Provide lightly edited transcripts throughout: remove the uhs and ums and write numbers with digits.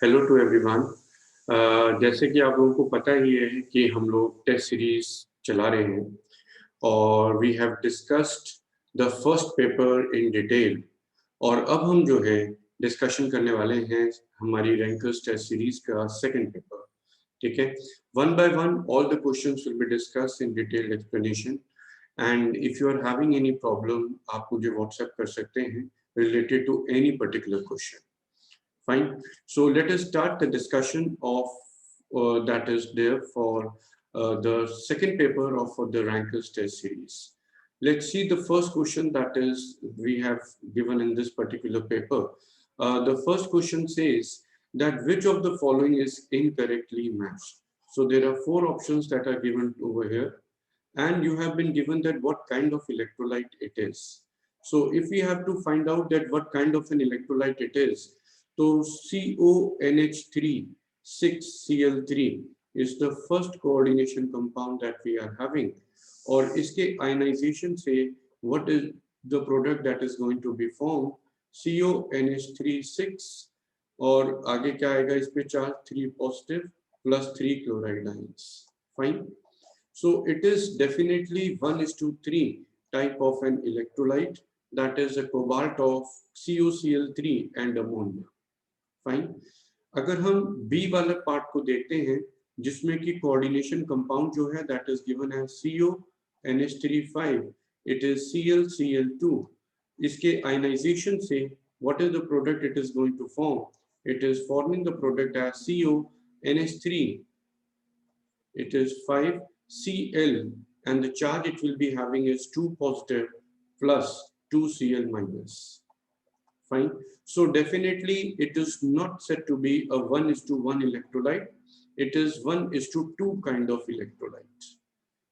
Hello to everyone. जैसे कि आप लोगों को पता ही है कि हम लोग टेस्ट सीरीज चला रहे हैं और we have discussed the first paper in detail. और अब हम जो है डिस्कशन करने वाले हैं हमारी रैंकर्स टेस्ट सीरीज का सेकंड पेपर। ठीक है, one by one all the questions will be discussed in detailed explanation. And if you are having any problem आप मुझे व्हाट्सएप कर सकते हैं related to any particular question. Fine. So let us start the discussion of that is there for the second paper of the Rankers test series. Let's see the first question that is we have given in this particular paper. The first question says that which of the following is incorrectly matched. So there are four options that are given over here, and you have been given that what kind of electrolyte it is. So if we have to find out that what kind of an electrolyte it is, so CONH3 6Cl3 is the first coordination compound that we are having. और इसके ionization से what is the product that is going to be formed? CONH3 6 और आगे क्या आएगा इस पे charge 3 positive plus 3 chloride ions. Fine. So it is definitely 1:3 type of an electrolyte, that is a cobalt of COCl3 and ammonia. Fine. अगर हम B वाले part को देखते हैं जिसमें कि कोऑर्डिनेशन कंपाउंड जो है दैट इज गिवन है CONH3 इट इज ClCl2। इसके आयनाइजेशन से what is the product it is going to form? It is forming the product as CONH3 it is 5Cl and the charge it will be having is 2 positive plus 2Cl minus. Fine. So definitely it is not said to be a 1:1 electrolyte. It is 1:2 kind of electrolyte.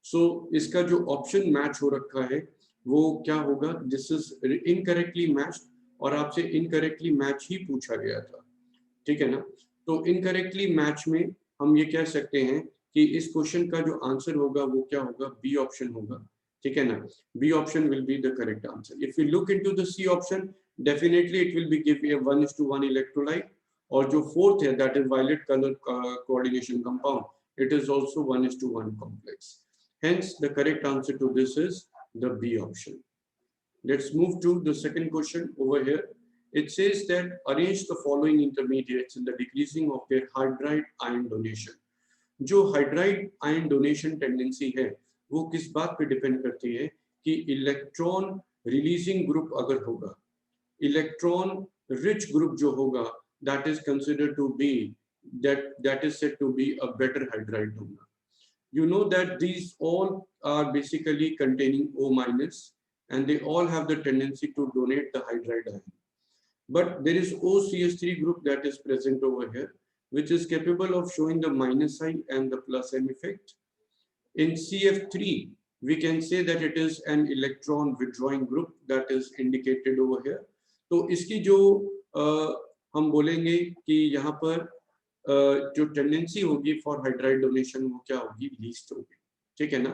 So इसका जो option match हो रखा है वो क्या होगा? This is incorrectly matched और आपसे इनकरेक्टली मैच ही पूछा गया था, ठीक है ना? तो इनकरेक्टली मैच में हम ये कह सकते हैं कि इस क्वेश्चन का जो आंसर होगा वो क्या होगा? बी ऑप्शन होगा, ठीक है ना? B option will be the correct answer. If you look into the C option, definitely it will be give a 1:1 electrolyte, और जो फोर्थ है that is violet colour coordination compound, it is also 1:1 complex. Hence the correct answer to this is the B option. Let's move to the second question over here. It says that arrange the following intermediates in the decreasing of their hydride ion donation. जो hydride ion donation tendency है वो किस बात पे depend करती है कि electron releasing group अगर होगा, इलेक्ट्रॉन रिच ग्रुप जो होगा that is considered to be that is said to be a better hydride donor. You know that these all are basically containing O minus and they all have the tendency to donate the hydride ion. But there is OCH3 group that is present over here, which is capable of showing the minus sign and the plus M effect. In CF3, we can say that it is an electron withdrawing group that is indicated over here. तो इसकी जो हम बोलेंगे कि यहाँ पर जो tendency होगी फॉर हाइड्राइड डोनेशन वो क्या होगी? लीस्ट होगी, ठीक है ना?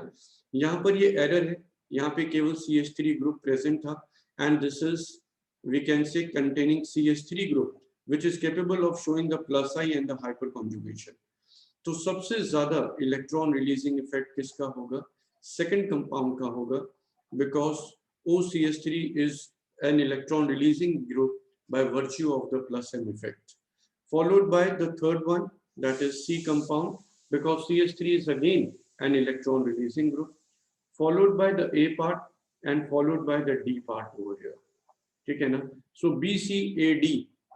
यहाँ पर ये एरर है, यहाँ पे केवल CH3 ग्रुप प्रेजेंट था and this is we can say containing CH3 group which is capable of showing the plus I and the hyperconjugation. तो सबसे ज्यादा इलेक्ट्रॉन रिलीजिंग इफेक्ट किसका होगा? सेकंड कंपाउंड का होगा, because OCH3 is an electron releasing group by virtue of the plus M effect, followed by the third one that is C compound, because CH3 is again an electron releasing group, followed by the A part and followed by the D part over here, ठीक है ना? So BCAD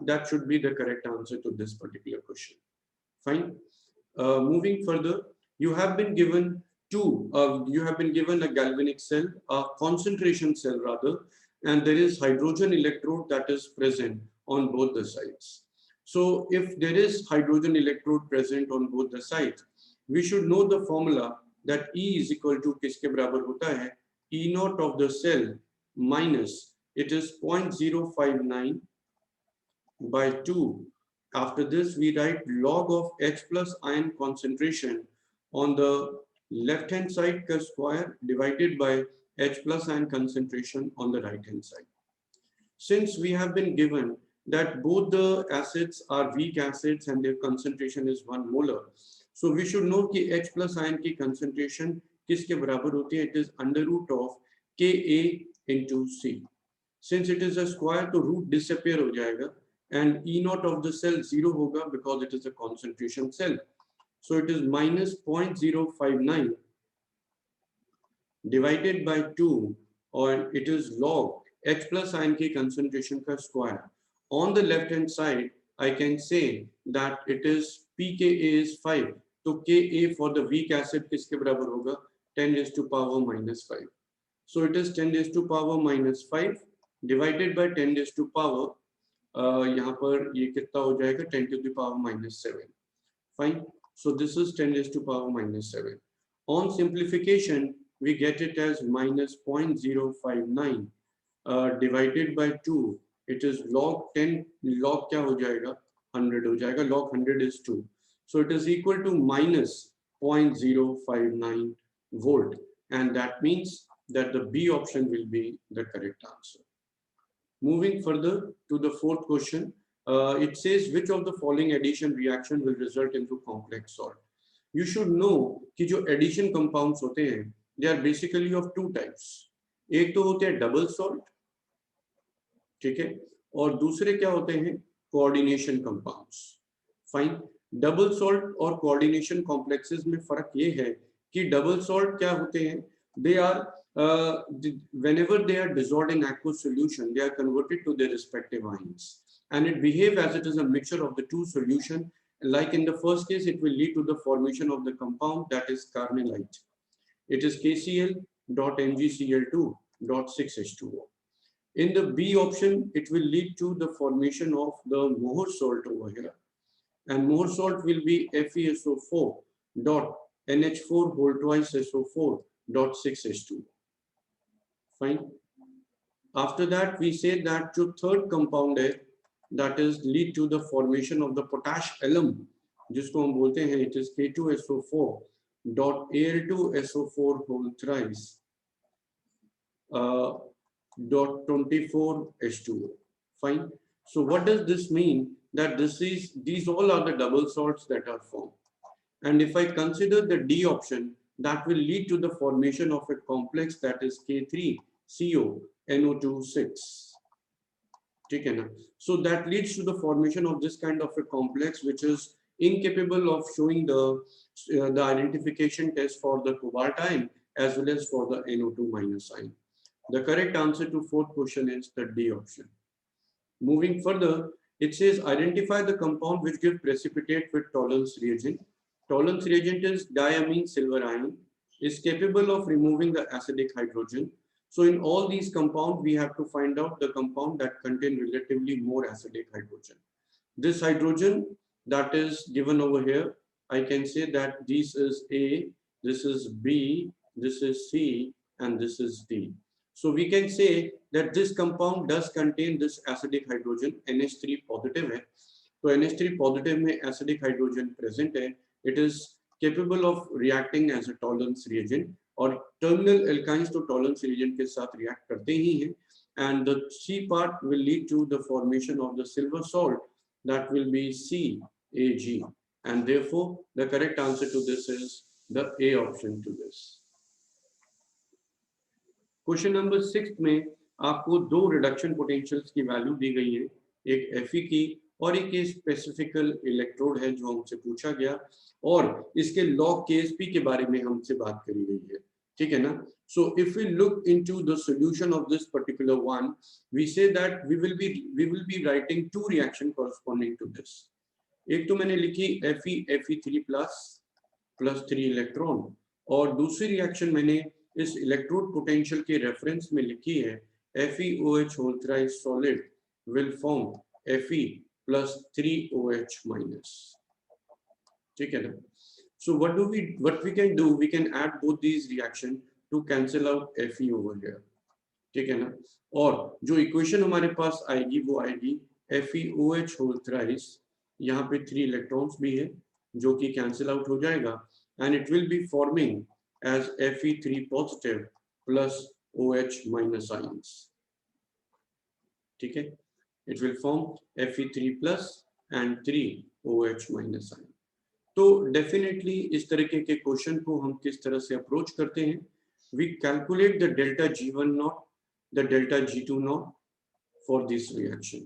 that should be the correct answer to this particular question. Fine. Moving further, you have been given a galvanic cell, a concentration cell rather, and there is hydrogen electrode that is present on both the sides. So if there is hydrogen electrode present on both the sides, we should know the formula that E is equal to किसके बराबर होता है? E naught of the cell minus, it is 0.059 by 2. After this, we write log of H plus ion concentration on the left hand side का square divided by H plus ion concentration on the right hand side. Since we have been given that both the acids are weak acids and their concentration is 1 molar. So we should know कि H plus ion की concentration किसके बराबर होती है? It is under root of Ka into C. Since it is a square, तो root disappear हो जाएगा and E naught of the cell 0 होगा because it is a concentration cell. So it is minus 0.059 divided by 2, or it is log H plus ion की concentration का square. On the left hand side, I can say that it is pKa is 5. तो Ka for the weak acid किसके बराबर होगा? 10 raised to power minus 5. So it is 10 raised to power minus 5 divided by 10 raised to power. यहाँ पर ये कितना हो जाएगा? 10 to the power minus 7. Fine. So this is 10 raised to power minus 7. On simplification, we get it as minus 0.059 divided by 2. It is log 10. Log क्या हो जाएगा? 100 हो जाएगा. Log 100 is 2. So it is equal to minus 0.059 volt. And that means that the B option will be the correct answer. Moving further to the fourth question, it says which of the following addition reaction will result into complex salt. You should know कि जो addition compounds होते हैं, they are basically of two types. एक तो होते हैं double salt, ठीक है, और दूसरे क्या होते हैं? Coordination compounds. Fine. Double salt और coordination complexes में फर्क ये है कि double salt क्या होते हैं? They are whenever they are dissolved in aqueous solution, they are converted to their respective ions, and it behaves as it is a mixture of the two solution. Like in the first case, it will lead to the formation of the compound that is carnallite. It is KCl dot MgCl2 dot 6H2O. In the B option, it will lead to the formation of the Mohr salt over here, and Mohr salt will be FeSO4 dot NH4 whole twice SO4 dot 6H2O. Fine. After that, we say that जो third compound है, that is lead to the formation of the potash alum, जिसको हम बोलते हैं, it is K2SO4 dot Al2SO4 whole thrice dot 24H2O. Fine. So what does this mean? That these all are the double salts that are formed. And if I consider the D option, that will lead to the formation of a complex that is K3CO NO2 6. So that leads to the formation of this kind of a complex, which is incapable of showing the identification test for the cobalt ion as well as for the NO2 minus ion. The correct answer to fourth question is the D option. Moving further, it says identify the compound which gives precipitate with Tollens reagent. Tollens reagent is diamine silver ion, is capable of removing the acidic hydrogen. So in all these compounds, we have to find out the compound that contain relatively more acidic hydrogen. This hydrogen that is given over here, I can say that this is A, this is B, this is C, and this is D. So we can say that this compound does contain this acidic hydrogen, NH3 positive है. तो NH3 positive में acidic hydrogen present है. It is capable of reacting as a Tollens reagent, और terminal alkynes तो Tollens reagent के साथ react करते ही हैं. And the C part will lead to the formation of the silver salt that will be CAG. And therefore, the correct answer to this is the A option to this. Question number 6 में आपको दो reduction potentials की value दी गई है, एक Fe की और एक स्पेसिफिकल इलेक्ट्रोड है जो हमसे पूछा गया, और इसके लॉग Ksp के बारे में हमसे बात करी गई है, ठीक है ना. So if we look into the solution of this particular one, we say that we will be writing two reaction corresponding to this. एक तो मैंने लिखी Fe3 प्लस 3 इलेक्ट्रॉन, और दूसरी रिएक्शन मैंने इस इलेक्ट्रोड पोटेंशियल के रेफरेंस में लिखी है FeOH whole thrice solid will form Fe plus 3OH minus. ठीक है ना. So what we can do, we can add both these reaction to cancel out Fe over here, ठीक है ना. और जो इक्वेशन हमारे पास आएगी वो आएगी FeOH whole thrice, यहाँ पे 3 इलेक्ट्रॉन्स भी है जो कि कैंसिल आउट हो जाएगा, and it will be forming as Fe3 positive plus OH minus ions. ठीक है. It will form Fe3 plus and 3OH minus ion. तो डेफिनेटली इस तरीके के क्वेश्चन को हम किस तरह से अप्रोच करते हैं? We calculate the delta G1 naught, the delta G2 naught for this reaction,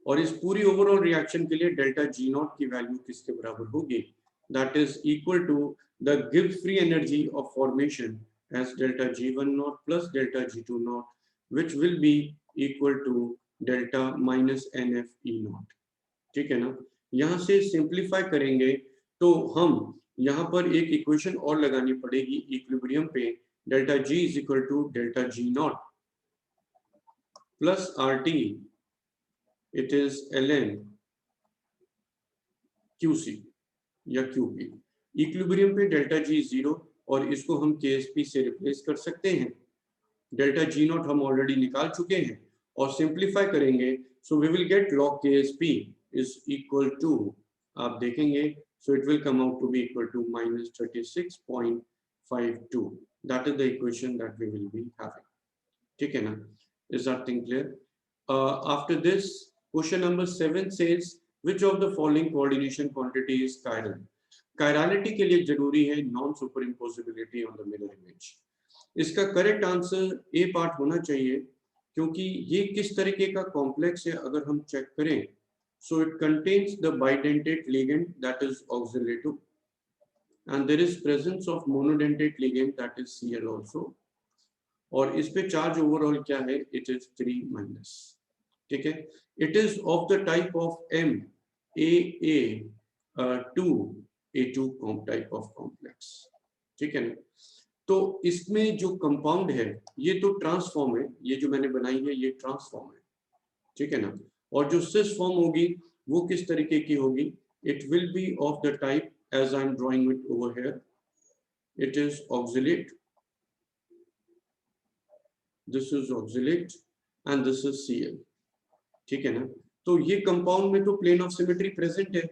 और इस पूरी ओवरऑल रिएक्शन के लिए डेल्टा G नॉट की वैल्यू किसके बराबर होगी? That is equal to the Gibbs free energy of formation as delta G1 naught plus delta G2 naught, which will be equal to delta minus NF E naught. ठीक है ना? यहां से simplify करेंगे तो हम यहां पर एक इक्वेशन और लगानी पड़ेगी इक्विलिब्रियम पे, delta G is equal to delta G naught plus RT, it is ln QC या QP. इक्विलिब्रियम पे डेल्टा G 0 और इसको हम KSP से रिप्लेस कर सकते हैं. डेल्टा G नॉट हम ऑलरेडी निकाल चुके हैं और सिंप्लीफाई करेंगे, so we will get log KSP is equal to, आप देखेंगे, so it will come out to be equal to -36.52. That is the equation that we will be having. ठीक है ना? Is that thing clear? After this question number 7 says which of the following coordination quantity is chiral? Chirality के लिए जरूरी है non superimposability on the mirror image. इसका correct answer A part होना चाहिए, क्योंकि ये किस तरीके का कॉम्प्लेक्स है अगर हम चेक करें. So it contains the bidentate ligand that is oxalate, and there is presence of monodentate ligand that is Cl also, और इस पे चार्ज ओवरऑल क्या है? It is 3-. ठीक है? It is of the type of MAA2A2 type of complex. ठीक है ना? तो इसमें जो कंपाउंड है ये तो ट्रांसफॉर्म है, ये जो मैंने बनाई है ये ट्रांसफॉर्म है. ठीक है ना? और जो सिस फॉर्म होगी वो किस तरीके की होगी? It will be of the type as I am drawing it over here. It is oxalate, this is oxalate and this is Cl. ठीक है ना? तो ये कंपाउंड में तो प्लेन ऑफ सिमेट्री प्रेजेंट है,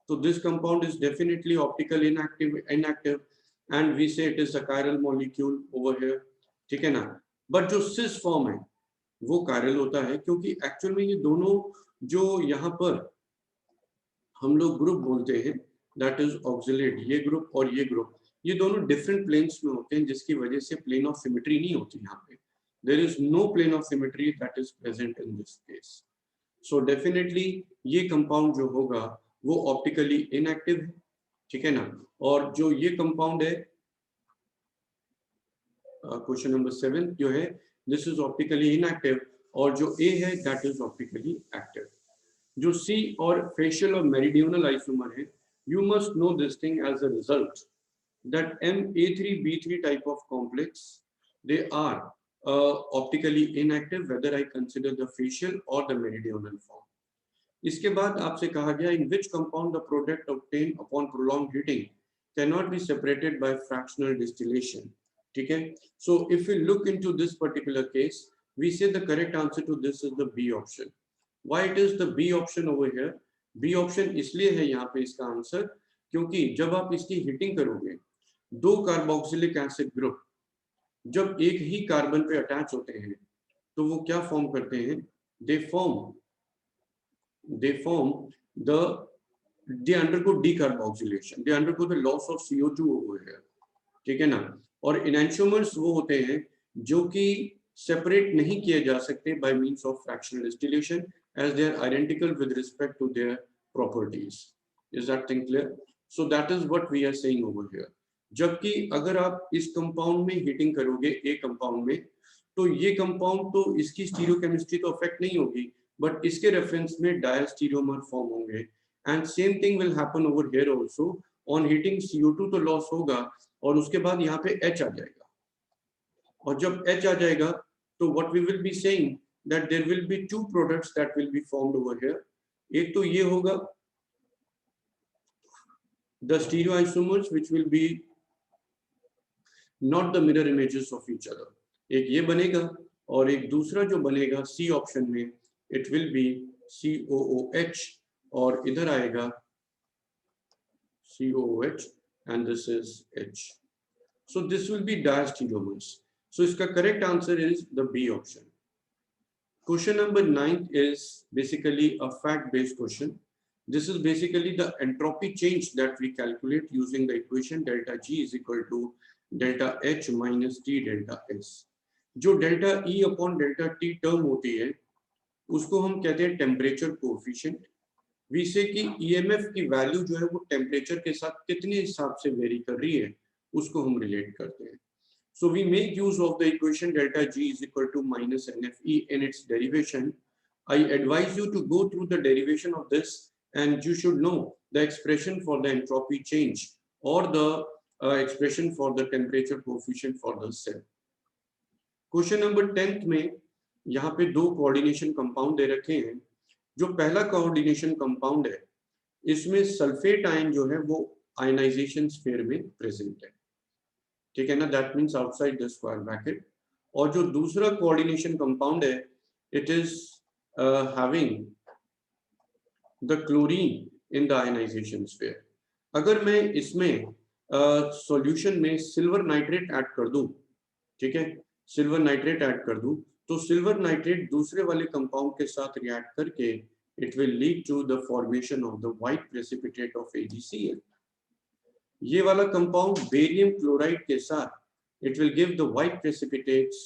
तो this compound is definitely optical inactive and we say it is a chiral molecule over here. ठीक है ना? बट जो सिस फॉर्म है वो chiral होता है, क्योंकि एक्चुअल में ये दोनों जो यहाँ पर हम लोग ग्रुप बोलते हैं दैट इज ऑक्सिलेट, ये ग्रुप और ये ग्रुप, ये दोनों डिफरेंट प्लेन्स में होते हैं, जिसकी वजह से प्लेन ऑफ सिमेट्री नहीं होती यहाँ पे. There is no plane of symmetry that is present in this case. So definitely ये कंपाउंड जो होगा वो ऑप्टिकली इनएक्टिव है. ठीक है ना? और जो ये कंपाउंड है क्वेश्चन नंबर 7 जो है, दिस इज ऑप्टिकली इनएक्टिव, और जो ए है दैट इज ऑप्टिकली एक्टिव. जो सी और फेशियल और मेरिडियनल आइसोमर है, you must know this thing as a result that MA3B3 type of complex, they are optically inactive whether I consider the facial और the meridional form. इसके बाद आपसे कहा गया in which compound the product obtain upon prolong heating cannot be separated by fractional distillation. ठीक है? So if you look into this particular case, we say the correct answer to this is the B option. Why it is the B option over here? B option इसलिए है यहाँ पे इसका answer, क्योंकि जब आप इसकी हीटिंग करोगे, दो कार्बोक्सिलिक एसिड ग्रुप जब एक ही कार्बन पे अटैच होते हैं तो वो क्या फॉर्म करते हैं? दे form they undergo decarboxylation, they undergo the loss of CO2 over here. ठीक है ना? और enantiomers वो होते हैं जो कि सेपरेट नहीं किए जा सकते by means of fractional distillation, as they are identical with respect to their properties. Is that thing clear? So that is what we are saying over here. जबकि अगर आप इस कंपाउंड में हीटिंग करोगे ए कंपाउंड में, तो ये कंपाउंड तो इसकी स्टीरियोकेमिस्ट्री तो अफेक्ट नहीं होगी, बट इसके रेफरेंस में डायस्टीरियोमर फॉर्म होंगे. And same thing will happen over here also. On heating CO2 तो लॉस होगा, और उसके बाद यहाँ पे H आ जाएगा, और जब H आ जाएगा तो what we will be saying that there will be two products that will be formed over here. एक तो ये होगा the stereoisomers which will be not the mirror images of each other. एक ये बनेगा, और एक दूसरा जो बनेगा सी ऑप्शन में, it will be COOH, और इधर आएगा COOH and this is H. So this will be diastereomers. So इसका correct answer is the B option. Question number 9 is basically a fact-based question. This is basically the entropy change that we calculate using the equation delta G is equal to delta H minus T delta S. जो delta E upon delta T term होती है उसको हम कहते हैं temperature coefficient. We से कि EMF की वैल्यू जो है वो टेम्परेचर के साथ कितने हिसाब से वेरी कर रही है उसको हम रिलेट करते हैं. So we make use of the equation delta G is equal to minus NFE in its derivation. I advise you to go through the derivation of this and you should know the expression for the entropy change or the expression for the temperature coefficient for the cell. Question number 10th में यहाँ पे दो coordination compound दे रखे हैं. जो पहला coordination compound है इसमें सल्फेट आयन जो है वो आयनाइजेशन स्फीयर में प्रेजेंट है. ठीक है ना, that means outside the square bracket. और जो दूसरा कोऑर्डिनेशन कंपाउंड है it is having the chlorine in the ionization sphere. अगर मैं इसमें सॉल्यूशन में सिल्वर नाइट्रेट ऐड कर दूं, ठीक है, सिल्वर नाइट्रेट ऐड कर दूं तो सिल्वर नाइट्रेट दूसरे वाले कंपाउंड के साथ रिएक्ट करके it will lead to the formation of the white precipitate of AgCl. ये वाला कंपाउंड बेरियम क्लोराइड के साथ it will give the white precipitates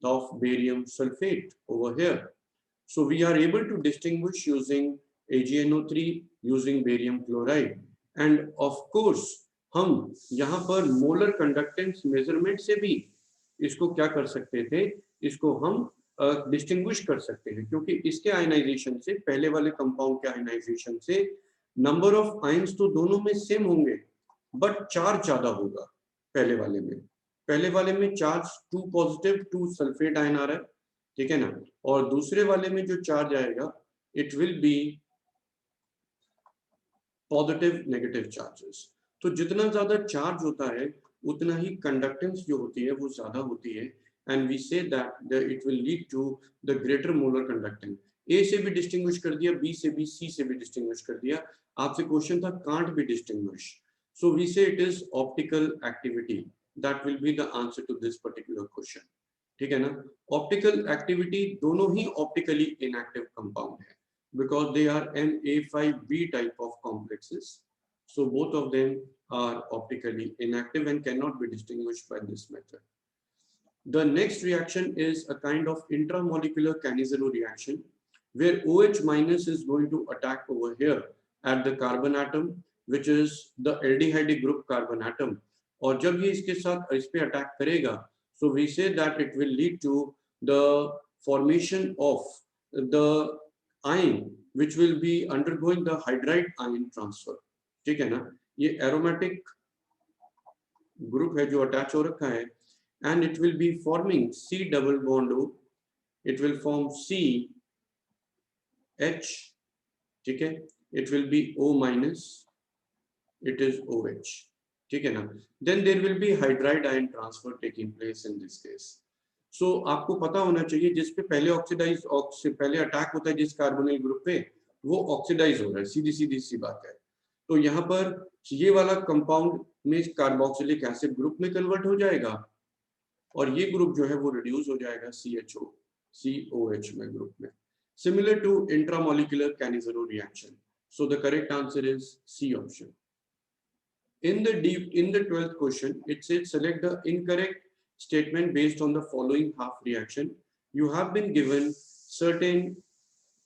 of barium sulphate over here. So we are able to distinguish using AgNO3 using barium chloride. And of course हम यहाँ पर molar conductance measurement से भी इसको क्या कर सकते थे, इसको हम डिस्टिंग्विश कर सकते हैं क्योंकि इसके आयनाइजेशन से पहले वाले कंपाउंड के आयनाइजेशन से नंबर ऑफ आयंस तो दोनों में सेम होंगे बट चार्ज ज्यादा होगा. पहले वाले में चार्ज 2 पॉजिटिव 2 सल्फेट आयन आ रहा है, ठीक है ना, और दूसरे वाले में जो चार्ज आएगा it will B positive negative charges. तो जितना ज्यादा चार्ज होता है उतना ही कंडक्टेंस जो होती है वो ज्यादा होती है. And we say that it will lead to the greater molar conductance. A से भी डिस्टिंग्विश कर दिया, बी से भी, सी से भी डिस्टिंग्विश कर दिया. आपसे क्वेश्चन था can't be distinguish. So we say it is optical activity. That will be the answer to this particular question. ठीक है ना? Optical activity दोनों ही optically inactive compound है because they are Na5B type of complexes. So both of them are optically inactive and cannot be distinguished by this method. The next reaction is a kind of intramolecular Cannizzaro reaction where OH minus is going to attack over here at the carbon atom which is the aldehyde group carbon atom. और जब ये इसके साथ इस पे attack करेगा so we say that it will lead to the formation of the ion which will be undergoing the hydride ion transfer. ठीक है ना, ये aromatic group है जो अटैच हो रखा है and it will be forming C double bond O. It will form C H, ठीक है, it will be O minus, it is OH. ठीक है ना. Then there will be hydride ion transfer taking place in this case. So आपको पता होना चाहिए जिस पे पहले ऑक्सीडाइज पहले अटैक होता है जिस कार्बोनिल ग्रुप पे वो ऑक्सीडाइज हो रहा है, सीधी सी बात है. तो यहाँ पर ये वाला कंपाउंड में कार्बोक्सिलिक एसिड ग्रुप में कन्वर्ट हो जाएगा और ये ग्रुप जो है वो रिड्यूस हो जाएगा CHO COH में ग्रुप में. Similar to intramolecular Cannizzaro reaction. So the correct answer is C option. In the 12th question, it says select the incorrect statement based on the following half reaction. You have been given certain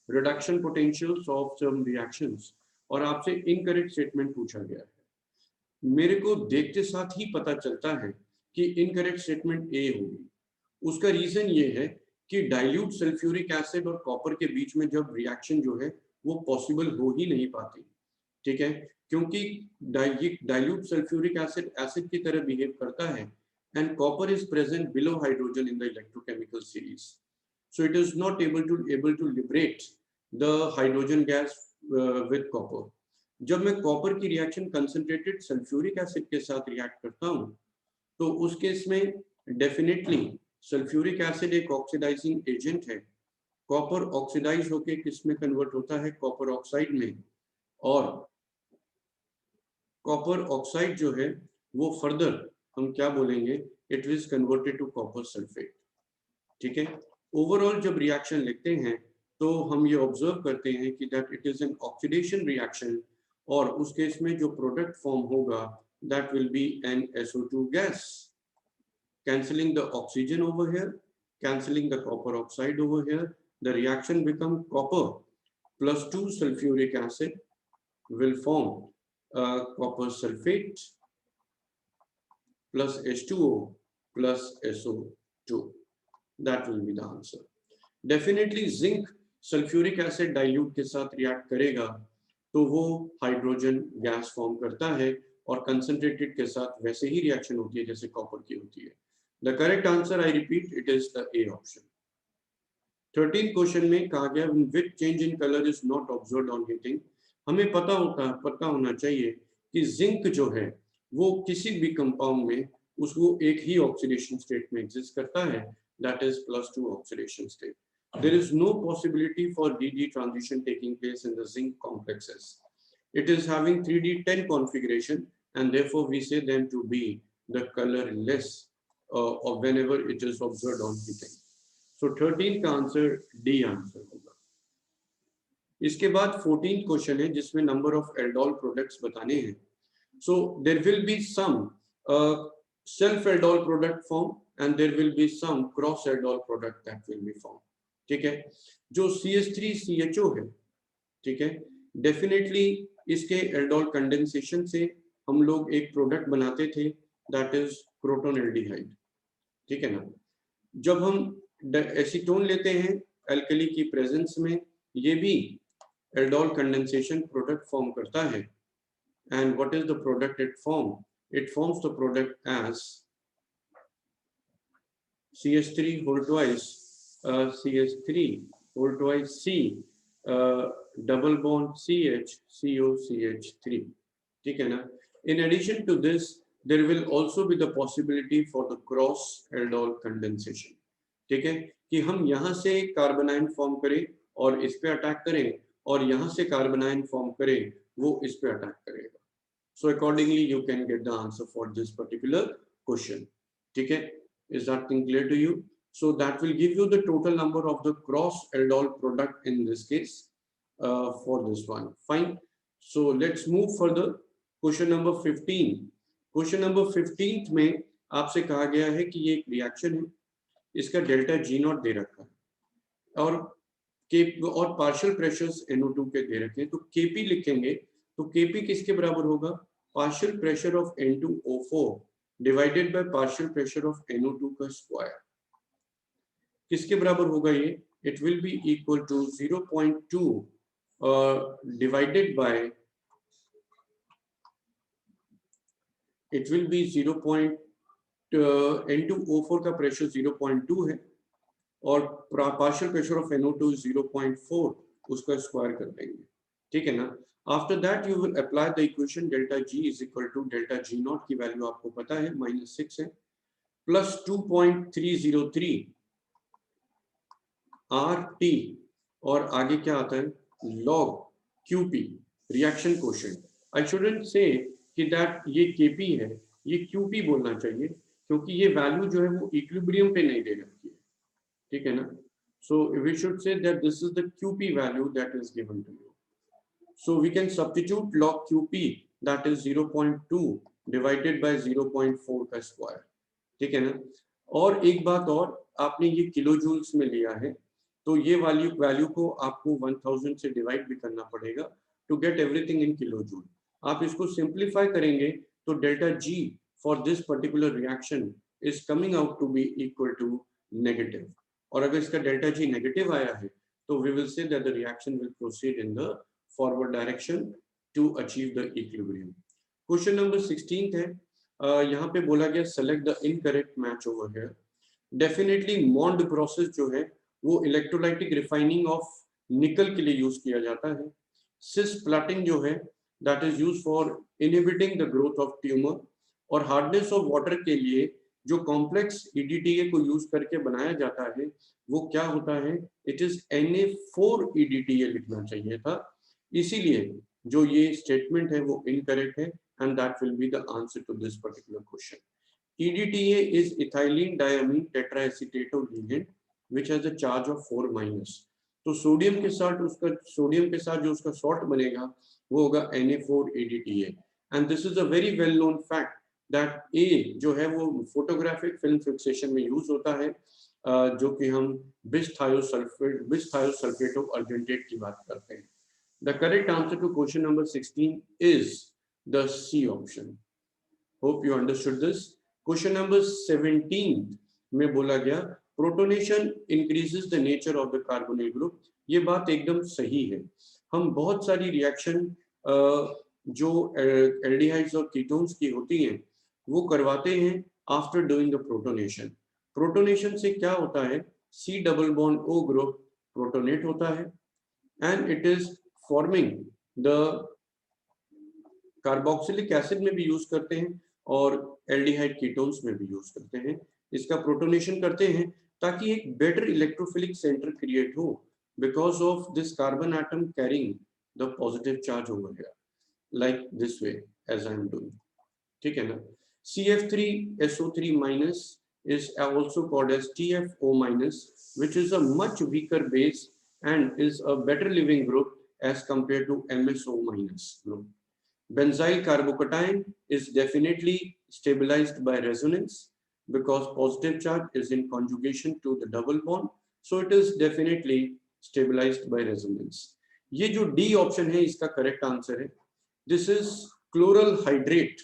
reduction potentials of some reactions और आपसे incorrect statement पूछा गया है. मेरे को देखते साथ ही पता चलता है कि incorrect statement A होगी. उसका रीजन ये है कि डाइल्यूट सल्फ्यूरिक एसिड और कॉपर के बीच में जब रिएक्शन जो है वो पॉसिबल हो ही नहीं पाती. ठीक है, क्योंकि डाइल्यूट सल्फ्यूरिक एसिड की तरह बिहेव करता है and copper is present below hydrogen in the electrochemical series. So it is not able to liberate the hydrogen gas with copper. जब मैं कॉपर की रिएक्शन कंसंट्रेटेड सल्फ्यूरिक एसिड के साथ react करता हूं तो उस केस में डेफिनेटली सल्फ्यूरिक एसिड एक ऑक्सीडाइजिंग एजेंट है. कॉपर ऑक्सीडाइज होकर किस में कन्वर्ट होता है, कॉपर ऑक्साइड में, और कॉपर ऑक्साइड जो है वो फर्दर हम क्या बोलेंगे, it is converted to copper sulphate. ठीक है, ओवरऑल जब रिएक्शन लिखते हैं तो हम ये ऑब्जर्व करते हैं कि that it is an oxidation reaction, और उस केस में जो प्रोडक्ट फॉर्म होगा that will be an SO2 gas, cancelling the oxygen over here, cancelling the copper oxide over here. The reaction become copper plus 2 sulfuric acid will form copper sulfate plus H2O plus SO2. That will be the answer. Definitely zinc sulfuric acid dilute के साथ react करेगा तो वो hydrogen gas form करता है, और concentrated के साथ वैसे ही रिएक्शन होती है जैसे कॉपर की होती है. The correct answer, I repeat, it is the A option. 13th question में कहा गया which change in color is not observed on heating. हमें पता होना चाहिए कि जिंक जो है वो किसी भी कंपाउंड में उसको एक ही ऑक्सीडेशन स्टेट में एग्जिस्ट करता है, that is +2 oxidation state. There is no possibility for DD transition taking place in the zinc complexes. It is having 3D10 configuration, and therefore we say them to be the colorless or whenever it is observed on heating. So 13 का answer D answer होगा. इसके बाद 14th question है जिसमें number of aldol products बताने हैं. So there will be some self aldol product form and there will be some cross aldol product that will be formed. ठीक है. जो CH3CHO है, ठीक है, डेफिनेटली इसके एल्डोल कंडेंसेशन से हम लोग एक प्रोडक्ट बनाते थे दैट इज क्रोटोनेल्डिहाइड. ठीक है ना. जब हम एसीटोन लेते हैं एल्कली की प्रेजेंस में, ये भी एल्डोल कंडेंसेशन प्रोडक्ट फॉर्म करता है. And what is the product it forms the product as CH3 whole twice CH3 whole twice C double bond CH COCH3. ठीक है ना. In addition to this, there will also be the possibility for the cross aldol condensation. ठीक है, कि हम यहाँ से कार्बोनाइन form करें और इस पे अटैक करें, और यहाँ से कार्बोनाइन फॉर्म करें वो इस पे अटैक करेगा. So accordingly you can get the answer for this particular question. ठीक है, is that thing clear to you? So that will give you the total number of the cross aldol product in this case for this one. Fine. So let's move further. Question number 15. Question number 15 में आपसे कहा गया है कि ये एक reaction है, इसका डेल्टा G0 दे रखा है और पार्शियल प्रेशर्स NO2 के दे रखे हैं. तो Kp लिखेंगे तो Kp किसके बराबर होगा? Partial pressure of N2O4 divided by partial pressure of NO2 का स्क्वायर. किसके बराबर होगा ये? It will be equal to 0.2 divided by, it will be N2O4 का प्रेशर 0.2 है और पार्शियल प्रेशर ऑफ NO2 0.4, उसका स्क्वायर कर देंगे. ठीक है ना. After that you will apply the equation delta G is equal to delta G0 की वैल्यू आपको पता है -6 है, प्लस 2.303 RT, और आगे क्या आता है? log QP reaction quotient. I shouldn't से कि दैट ये Kp है, ये QP बोलना चाहिए क्योंकि ये वैल्यू जो है वो इक्विलिब्रियम पे नहीं दे रखी है. ठीक है ना. So we should say that this is the QP value that is given to you. So we can substitute log QP, that is 0.2 divided by 0.4 का स्क्वायर. ठीक है ना. और एक बात और, आपने ये किलो जूल्स में लिया है तो ये वैल्यू को आपको 1000 से डिवाइड भी करना पड़ेगा to get everything in kilojoule. आप इसको सिंप्लीफाई करेंगे तो delta G for this particular reaction is coming out to be equal to negative. और अगर इसका डेल्टा G नेगेटिव आया है तो we will say that the reaction will proceed in the forward direction to achieve the equilibrium. Question number 16 है. यहाँ पे बोला गया select the incorrect match over here. Definitely मॉन्ड process जो है वो इलेक्ट्रोलाइटिक रिफाइनिंग ऑफ निकल के लिए यूज किया जाता है. सिस प्लॉटिंग जो है that is use for inhibiting the growth of tumour. और हार्डनेस ऑफ वाटर के लिए जो कॉम्प्लेक्स EDTA को यूज करके बनाया जाता है वो क्या होता है? इट इज Na4 EDTA लिखना चाहिए था, इसीलिए जो ये स्टेटमेंट है वो इनकरेक्ट है, and that will be the answer to this particular question. EDTA is ethylene diamine tetraacetate ligand which has a charge of 4 minus. तो सोडियम के साथ जो उसका सॉल्ट बनेगा वो होगा Na4ADTA. And this is a very well known fact that uh जो है वो फोटोग्राफिक फिल्म फिक्सेशन में यूज होता है, जो कि हम बिस थायोसल्फेट ऑफ अर्जेंटेट की बात करते हैं. The correct answer to question number 16 is the C option. Hope you understood this. Question number 17 में बोला गया protonation increases the nature of the carbonyl group. ये बात एकदम सही है. हम बहुत सारी रिएक्शन जो एल्डिहाइड्स और कीटोन्स की होती हैं वो करवाते हैं after doing the protonation. Protonation से क्या होता है, C double bond O group protonate होता है and it is forming the carboxylic acid में भी यूज करते हैं और एल्डिहाइड कीटोन्स में भी यूज करते हैं. इसका प्रोटोनेशन करते हैं ताकि एक बेटर इलेक्ट्रोफिलिक सेंटर क्रिएट हो because of this carbon atom carrying the positive charge over here like this way as I am doing. ठीक है ना. CF3SO3 minus is also called as TFO minus, which is a much weaker base and is a better living group as compared to MSO minus group. Benzyl carbocation is definitely stabilized by resonance because positive charge is in conjugation to the double bond, so it is definitely stabilized by resonance. ये जो D option है इसका correct answer है. This is chloral hydrate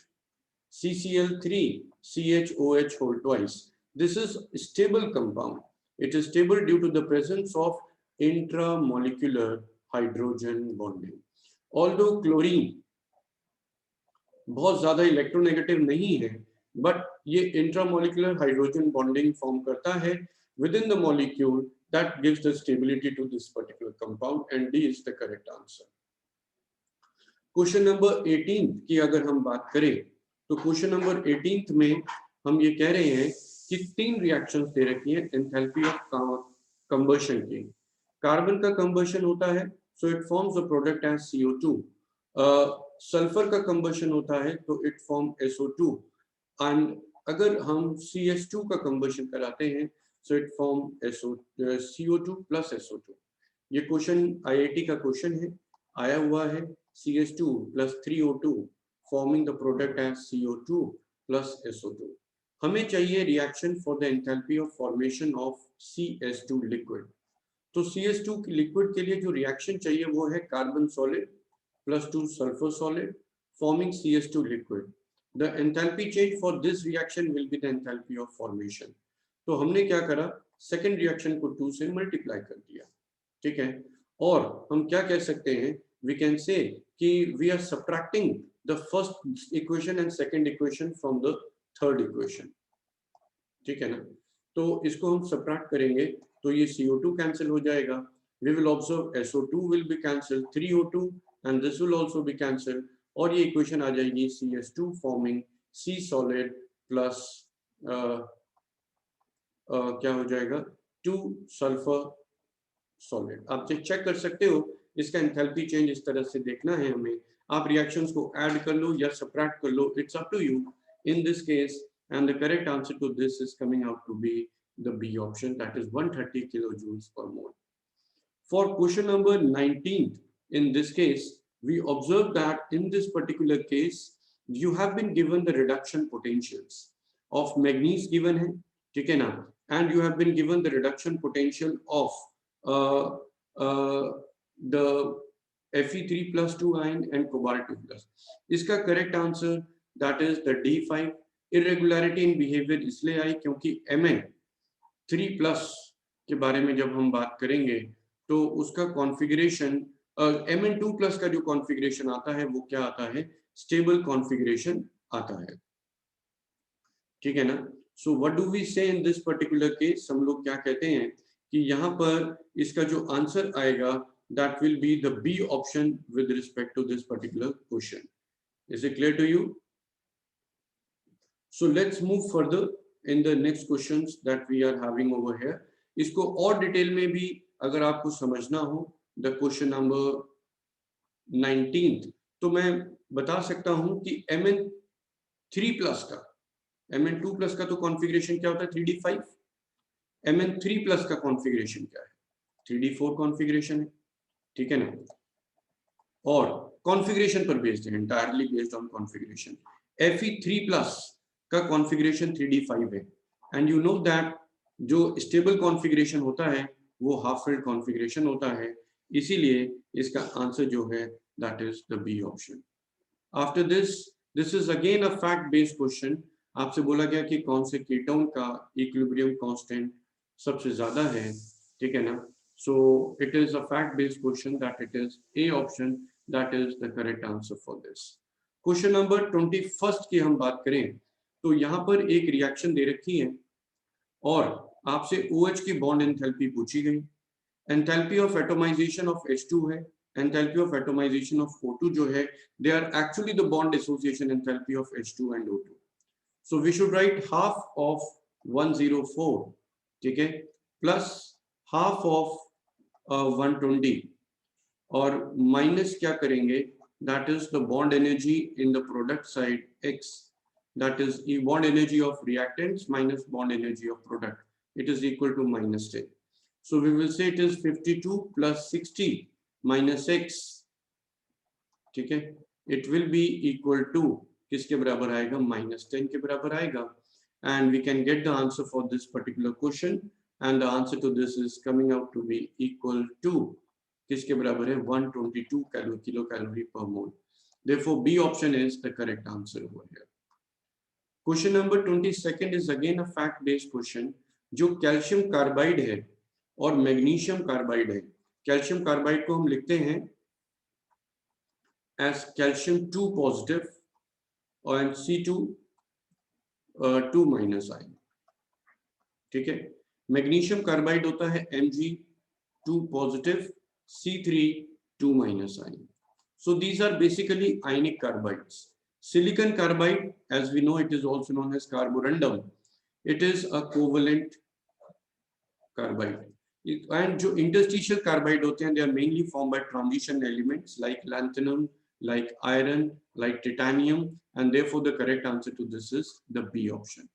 CCl3CHOH whole twice. This is a stable compound. It is stable due to the presence of intramolecular hydrogen bonding. Although chlorine बहुत ज्यादा electronegative नहीं है, but ये intramolecular hydrogen bonding form करता है within the molecule that gives the stability to this particular compound, and D is the correct answer. Question number 18 की अगर हम बात करें तो क्वेश्चन नंबर 18 में हम ये कह रहे हैं कि 3 रिएक्शंस दे रखी हैं एंथैल्पी ऑफ कंबशन की. कार्बन का कंबशन होता है so it forms the product as CO2. Sulphur का कंबशन होता है तो इट फॉर्म SO2. एंड अगर हम CS2 का कंबशन कराते हैं so it form CO2 plus SO2. ये क्वेश्चन IIT का क्वेश्चन है, आया हुआ है. CS2 plus 3O2 forming the product as CO2 plus SO2. हमें चाहिए reaction for the enthalpy of formation of CS2 liquid. तो CS2 की liquid के लिए जो reaction चाहिए वो है carbon solid plus 2 sulfur solid forming CS2 liquid. The enthalpy change for this reaction will be the enthalpy of formation. तो हमने क्या करा, second reaction को 2 से multiply कर दिया. ठीक है. और हम क्या कह सकते हैं, we can say कि we are subtracting the first equation and second equation from the third equation. ठीक है ना. तो इसको हम subtract करेंगे तो ये CO2 cancel हो जाएगा. We will observe SO2 will be cancelled, 3O2 and this will also be cancelled. और ये equation आ जाएगी CS2 forming C solid plus क्या हो जाएगा 2 sulfur solid. आप चेक कर सकते हो, इसका एंथैल्पी चेंज इस तरह से देखना है हमें. आप रिएक्शंस को ऐड कर लो या सबट्रैक्ट कर लो, it's up to you in this case. And the correct answer to this is coming out to be the B option, that is 130 kilojoules per mole. For question number 19, in this case we observe that in this particular case you have been given the reduction potentials of manganese given है, ठीक है ना, and you have been given the reduction potential of the Fe3 plus 2 ion and cobalt 2 plus. इसका correct answer that is the D5. irregularity in behavior इसलिए आई क्योंकि Mn3 plus के बारे में जब हम बात करेंगे तो उसका कॉन्फ़िगरेशन Mn2 plus का जो कॉन्फ़िगरेशन आता है वो क्या आता है, स्टेबल कॉन्फ़िगरेशन आता है. ठीक है ना. सो व्हाट डू वी से इन दिस पर्टिकुलर केस, हम लोग क्या कहते हैं कि यहाँ पर इसका जो आंसर आएगा that will be the B option with respect to this particular question. Is it clear to you? So let's move further in the next questions that we are having over here. इसको और detail में भी अगर आपको समझना हो, the question number 19, तो मैं बता सकता हूं कि Mn3 plus का, Mn2 plus का तो कॉन्फ़िगरेशन क्या होता है 3D5. Mn3+ का कॉन्फ़िगरेशन क्या है? 3d4 कॉन्फ़िगरेशन है, ठीक है ना, और कॉन्फ़िगरेशन पर बेस्ड है, entirely based on configuration. Fe3+ का कॉन्फ़िगरेशन 3d5 है, एंड यू नो दैट जो स्टेबल कॉन्फ़िगरेशन होता है वो हाफ फिल्ड कॉन्फ़िगरेशन होता है, इसीलिए इसका आंसर जो है that is the B option. After this is again a fact based question. आपसे बोला गया कि कौन से कीटोन का इक्विलिब्रियम कांस्टेंट सबसे ज्यादा है, ठीक है ना। सो it is a fact based question that it is A option, that is the correct answer for this. Question number 21 की हम बात करें तो यहाँ पर एक रिएक्शन दे रखी है और आपसे OH की बॉन्ड एंथैल्पी पूछी गई। Enthalpy of atomization of H2 है, enthalpy of atomization of O2 जो है, they are actually the bond association enthalpy of H2 and O2। So we should write half of 104, ठीक है, प्लस हाफ ऑफ 120 और minus क्या करेंगे, that is the bond energy in the product side X, that is bond energy of reactants minus bond energy of product, it is equal to -10. So we will say it is 52 plus 60 minus X, ठीक है, it will be equal to किसके बराबर आएगा, -10 के बराबर आएगा, and we can get the answer for this particular question, and the answer to this is coming out to be equal to किसके बराबर है, 122 kilo calorie per mole. Therefore B option is the correct answer over here. Question number 22 is again a fact based question, जो calcium carbide है और magnesium carbide है। Calcium carbide को हम लिखते हैं एज कैल्शियम 2 पॉजिटिव और C2 2 माइनस आयन, ठीक है। मैग्नीशियम कार्बाइड होता है Mg2 positive C3 2 minus ion. So these are basically ionic carbides. Silicon carbide, as we know, it is also known as carborundum. It is a covalent carbide. And जो interstitial carbide होते हैं, they are mainly formed by transition elements like lanthanum, like iron, like titanium, and therefore the correct answer to this is the B option.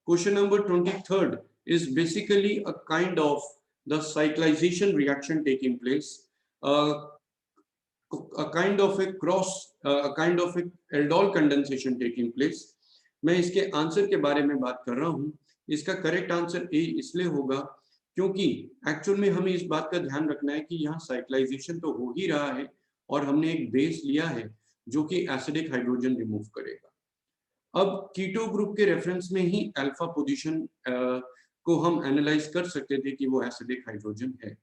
Question number 23 is basically a kind of the cyclization reaction taking place. A kind of a aldol condensation taking place. मैं इसके answer के बारे में बात कर रहा हूँ। इसका करेक्ट आंसर ए इसलिए होगा क्योंकि एक्चुअल में हमें इस बात का ध्यान रखना है कि यहाँ साइक्लाइजेशन तो हो ही रहा है और हमने एक बेस लिया है जो कि एसिडिक हाइड्रोजन रिमूव करेगा। अब कीटो ग्रुप के रेफरेंस में ही अल्फा पोजीशन को हम एनालाइज कर सकते थे कि वो एसिडिक हाइड्रोजन है,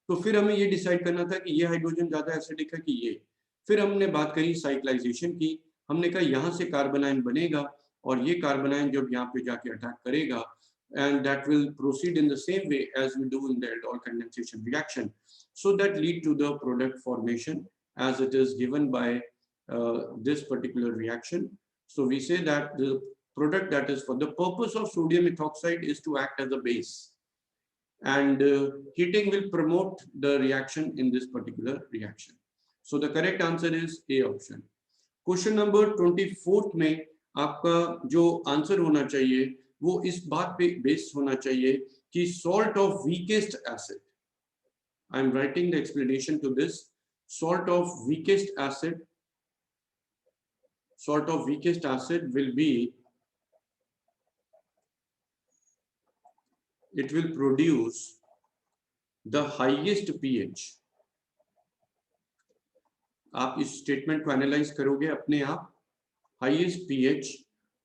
तो फिर हमें ये डिसाइड करना था कि ये हाइड्रोजन ज्यादा एसिडिक है कि ये। फिर हमने बात करी साइक्लाइजेशन की, हमने कहा यहाँ से कार्बन आयन बनेगा और ये कार्बन आयन जब यहाँ पे जाके अटैक करेगा, and that will proceed in the same way as we do in the aldol condensation reaction, so that lead to the product formation as it is given by this particular reaction. So we say that the product that is for the purpose of sodium ethoxide is to act as a base, and heating will promote the reaction in this particular reaction. So the correct answer is A option. Question number 24 में आपका जो answer होना चाहिए वो इस बात पे based होना चाहिए कि salt of weakest acid, I am writing the explanation to this, salt of weakest acid will be, it will produce the highest pH. आप इस स्टेटमेंट को एनालाइज करोगे अपने आप, highest pH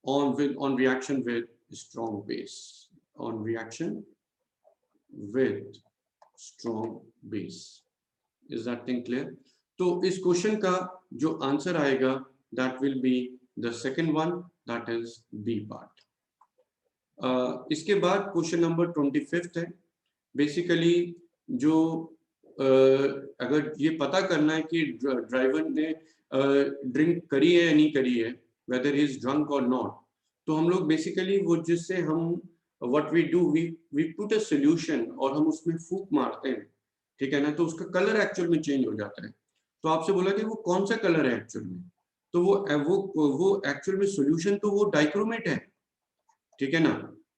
on reaction with strong base, on reaction with strong base. Is that thing clear? तो इस question का जो आंसर आएगा that will be the second one, that is B part. इसके बाद क्वेश्चन नंबर 25 है। बेसिकली जो अगर ये पता करना है कि ड्राइवर ने ड्रिंक करी है या नहीं करी है, whether he is drunk or not, तो हम लोग बेसिकली वो जिससे हम what we do, we put a solution और हम उसमें फूंक मारते हैं, ठीक है ना, तो उसका कलर एक्चुअल में चेंज हो जाता है। तो आपसे बोला कि वो कौन सा कलर है एक्चुअल में, तो वो एक्चुअल में सॉल्यूशन तो वो डाइक्रोमेट है, ठीक है ना।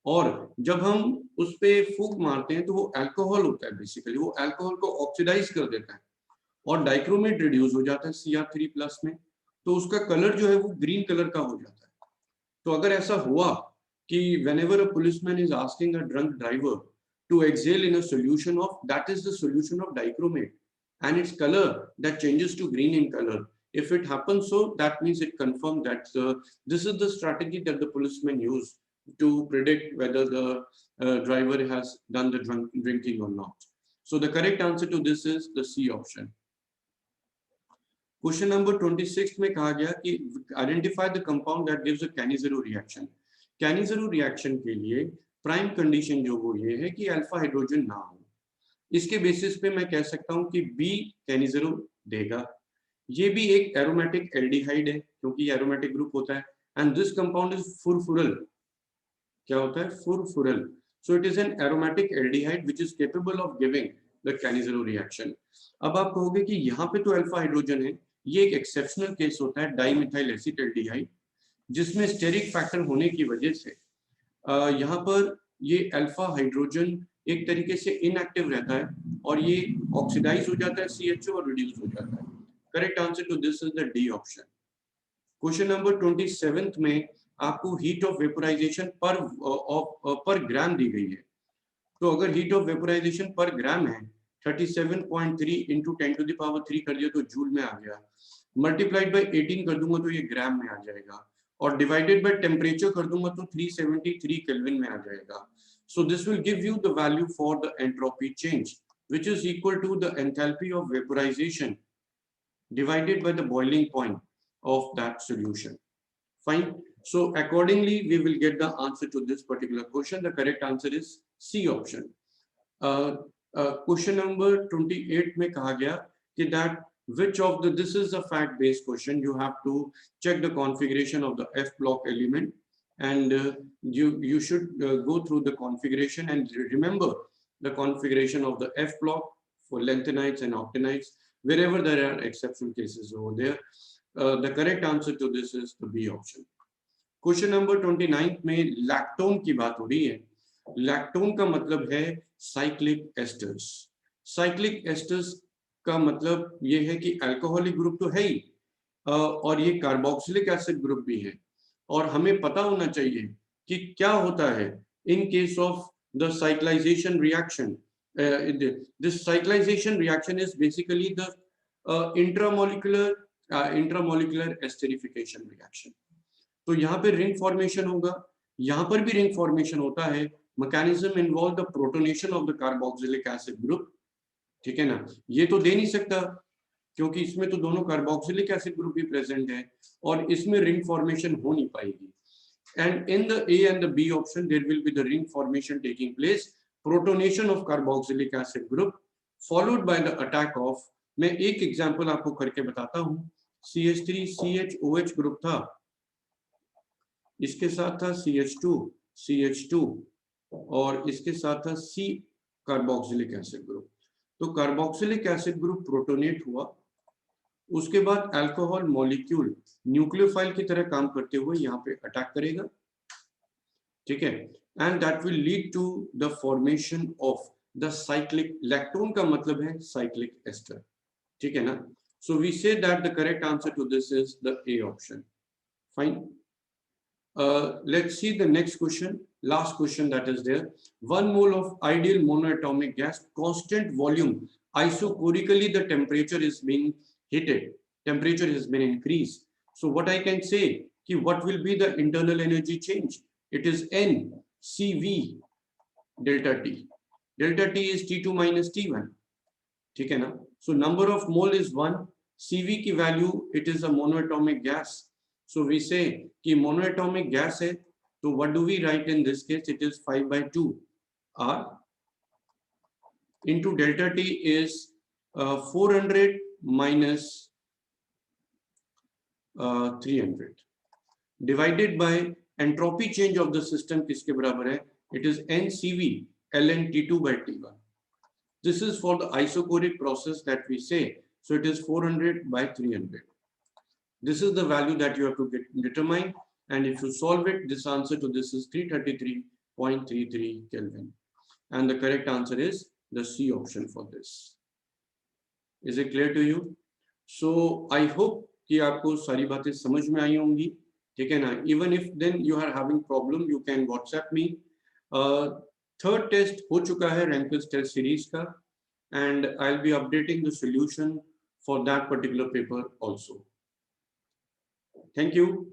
और जब हम उस पे फूंक मारते हैं तो वो अल्कोहल होता है, बेसिकली वो अल्कोहल को ऑक्सीडाइज कर देता है और डाइक्रोमेट रिड्यूस हो जाता है Cr3+ में, तो उसका कलर जो है वो ग्रीन कलर का हो जाता है। तो अगर ऐसा हुआ कि whenever a policeman is asking a drunk driver to exhale in a solution of, that is the solution of dichromate, and its color that changes to green in color, if it happens so, that means it confirms that this is the strategy that the policeman use to predict whether the driver has done the drinking or not. So the correct answer to this is the C option. Question number 26 में कहा गया कि identify the compound that gives a कैनिज़ेरो reaction. कैनिज़ेरो reaction के लिए prime condition जो वो ये है कि अल्फा हाइड्रोजन ना हो। इसके बेसिस पे मैं कह सकता हूं कि बी कैनिज़ेरो देगा। ये भी एक एरोमेटिक एल्डिहाइड है क्योंकि एरोमेटिक ग्रुप होता है, and this compound is furfural. क्या होता है? Furfural. So it is an aromatic aldehyde which is capable of giving the Cannizzaro reaction. अब आप कहोगे कि यहाँ पे तो अल्फा हाइड्रोजन है, ये एक एक्सेप्शनल केस होता है डाइमिथाइल एसिटाल्डिहाइड, जिसमें स्टेरिक फैक्टर होने की वजह से यहाँ पर ये अल्फा हाइड्रोजन एक तरीके से इनएक्टिव रहता है और ये ऑक्सीडाइज हो जाता है CHO और रिड्यूस हो जाता है। Correct answer to this is the D option. Question number 27 में आपको हीट ऑफ वेपोराइजेशन पर ग्राम दी गई है। तो अगर हीट ऑफ वेपोराइजेशन पर ग्राम है 37.3 इंटू 10⁻³ कर दिया तो जूल में आ गया, मल्टीप्लाइड बाय 18 कर दूंगा तो ये ग्राम में आ जाएगा, और डिवाइडेड बाय टेम्परेचर कर दूंगा तो 373 केल्विन में आ जाएगा। So this will give you the value for the entropy change which is equal to the enthalpy of vaporization divided by the boiling point of that solution. Fine. So accordingly we will get the answer to this particular question. The correct answer is C option. Question number 28 में कहा गया कि that which of the, this is a fact based question, you have to check the configuration of the F block element, and you should go through the configuration and remember the configuration of the F block for lanthanides and octanides. Wherever there are exceptional cases over there, the correct answer to this is the B option. Question number 29 में lactone की बात हो रही है। Lactone का मतलब है cyclic asters. Cyclic asters का मतलब ये है कि अल्कोहलिक ग्रुप तो है ही और ये कार्बोक्सिलिक एसिड ग्रुप भी है, और हमें पता होना चाहिए कि क्या होता है in case of the cyclisation reaction. This cyclisation reaction is basically the intramolecular esterification reaction. तो यहाँ पे रिंग फॉर्मेशन होगा, यहाँ पर भी रिंग फॉर्मेशन होता है। Mechanism involve the protonation of the carboxylic acid group, ठीक है ना। ये तो दे नहीं सकता क्योंकि इसमें तो दोनों कार्बोक्सिलिक एसिड ग्रुप भी प्रेजेंट है और इसमें रिंग फॉर्मेशन हो नहीं पाएगी। And in the A and the B option there will be the ring formation taking place, protonation of carboxylic acid group followed by the attack of, मैं एक example आपको करके बताता हूं। CH3CHOH ग्रुप था, इसके साथ था CH2 और इसके साथ था C कार्बोक्सिलिक एसिड ग्रुप। तो कार्बोक्सिलिक एसिड ग्रुप प्रोटोनेट हुआ, उसके बाद अल्कोहल मॉलिक्यूल न्यूक्लियोफाइल की तरह काम करते हुए यहाँ पे अटैक करेगा, ठीक है, and that will lead to the formation of the cyclic, lactone का मतलब है साइक्लिक एस्टर, ठीक है ना। So we say that the correct answer to this is the A option. Fine. Let's see the next question, last question that is there. 1 mole of ideal monoatomic gas, constant volume, isochorically the temperature is being heated, temperature has been increased. So what I can say, ki what will be the internal energy change? It is N CV delta T. Delta T is T2 minus T1. ठीक है ना। So number of mole is 1, CV की value, it is a monoatomic gas. So we say कि monoatomic gas है, तो what do we write in this case? It is 5/2 R into delta T is 400 minus 300 divided by entropy change of the system किसके बराबर है? It is NCV ln T2 by T1. This is for the isochoric process that we say. So it is 400 by 300. This is the value that you have to determine, and if you solve it, this answer to this is 333 0.33 Kelvin. And the correct answer is the C option for this. Is it clear to you? So I hope कि आपको सारी बातें समझ में आई होंगी, ठीक है ना? Even if then you are having problem, you can WhatsApp me. Third test हो चुका है Rankel's test series का, and I'll be updating the solution for that particular paper also. Thank you.